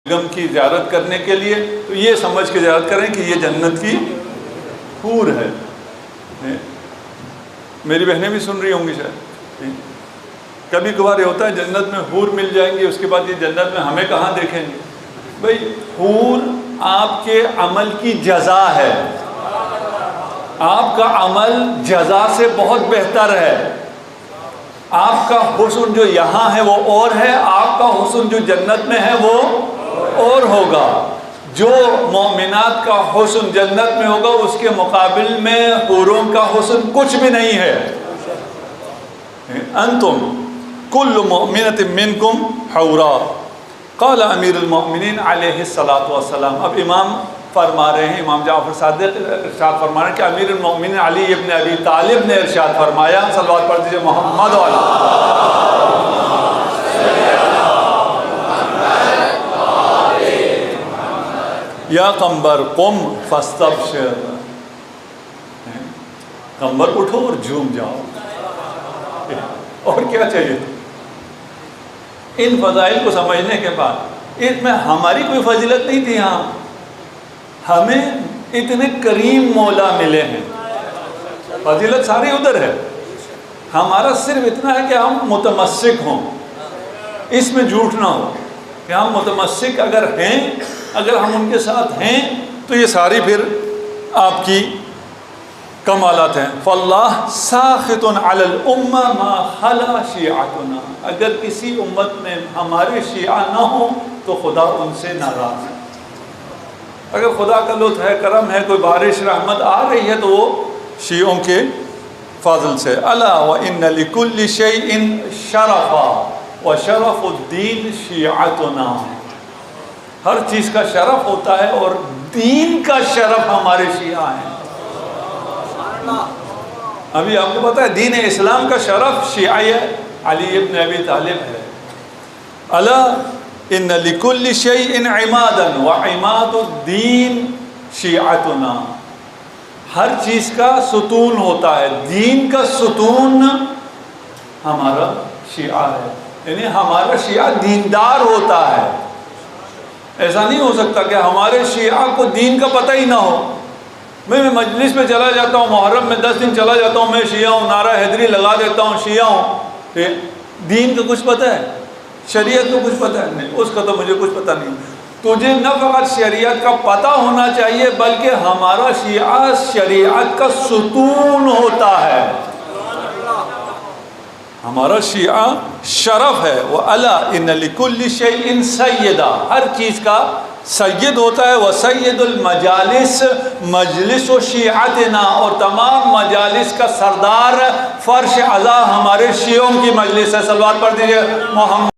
بیگم کی زیارت کرنے کے لیے تو یہ سمجھ کے زیارت کریں کہ یہ جنت کی حور ہے. میری بہنیں بھی سن رہی ہوں گی شاید. کبھی کبھار یہ ہوتا ہے جنت میں حور مل جائیں گی، اس کے بعد یہ جنت میں ہمیں کہاں دیکھیں گے. بھئی حور آپ کے عمل کی جزا ہے، آپ کا عمل جزا سے بہت بہتر ہے. آپ کا حسن جو یہاں ہے وہ اور ہے، آپ کا حسن جو جنت میں ہے وہ اور ہوگا. جو مومنات کا حسن جنت میں ہوگا اس کے مقابل میں حوروں کا حسن کچھ بھی نہیں ہے. انتم کل مؤمنۃ منکم حورا. قال امیر المؤمنین علیہ الصلاۃ والسلام. اب امام فرما رہے ہیں، امام جعفر صادق ارشاد فرما رہے ہیں کہ امیر المؤمنین علی ابن ابی طالب نے ارشاد فرمایا. صلوات پڑھ دیجیے محمد یا قمبر قم فاستبشر. قمبر اٹھو اور جھوم جاؤ. اور کیا چاہیے؟ ان فضائل کو سمجھنے کے بعد اس میں ہماری کوئی فضیلت نہیں تھی. ہاں ہمیں اتنے کریم مولا ملے ہیں، فضیلت ساری ادھر ہے. ہمارا صرف اتنا ہے کہ ہم متمسک ہوں، اس میں جھوٹ نہ ہو کہ ہم متمسک اگر ہیں، اگر ہم ان کے ساتھ ہیں تو یہ ساری پھر آپ کی کمالات ہیں. فاللہ ساخط علی الامہ ما خلا شیعتنا. اگر کسی امت میں ہمارے شیعہ نہ ہوں تو خدا ان سے ناراض ہے. اگر خدا کا لطف ہے، کرم ہے، کوئی بارش رحمت آ رہی ہے تو وہ شیعوں کے فضل سے. الا وان لکل شیء شرفا وشرف الدین شیعتنا. ہر چیز کا شرف ہوتا ہے اور دین کا شرف ہمارے شیعہ ہیں. ابھی آپ کو پتا ہے دین اسلام کا شرف شیعہ علی ابن ابی طالب ہے. الا ان لکل شیء عمادا وعماد الدین شیعتنا. ہر چیز کا ستون ہوتا ہے، دین کا ستون ہمارا شیعہ ہے. یعنی ہمارا شیعہ دیندار ہوتا ہے. ایسا نہیں ہو سکتا کہ ہمارے شیعہ کو دین کا پتہ ہی نہ ہو. میں مجلس میں چلا جاتا ہوں، محرم میں 10 دن چلا جاتا ہوں، میں شیعہ ہوں، نعرہ حیدری لگا دیتا ہوں، شیعہ ہوں. دین کا کچھ پتہ ہے؟ شریعت کو کچھ پتہ ہے؟ نہیں، اس کا تو مجھے کچھ پتہ نہیں. تجھے نہ فقط شریعت کا پتہ ہونا چاہیے بلکہ ہمارا شیعہ شریعت کا ستون ہوتا ہے. ہمارا شیعہ شرف ہے. وَأَلَا إِنَّ لِكُلِّ شَيْءٍ سَيِّدًا. ہر چیز کا سید ہوتا ہے. وَسَيِّدُ الْمَجَالِسِ مجلس و شیعتنا. اور تمام مجالس کا سردار فرش اعلیٰ ہمارے شیعوں کی مجلس ہے. صلوات پڑھ دیجئے محمد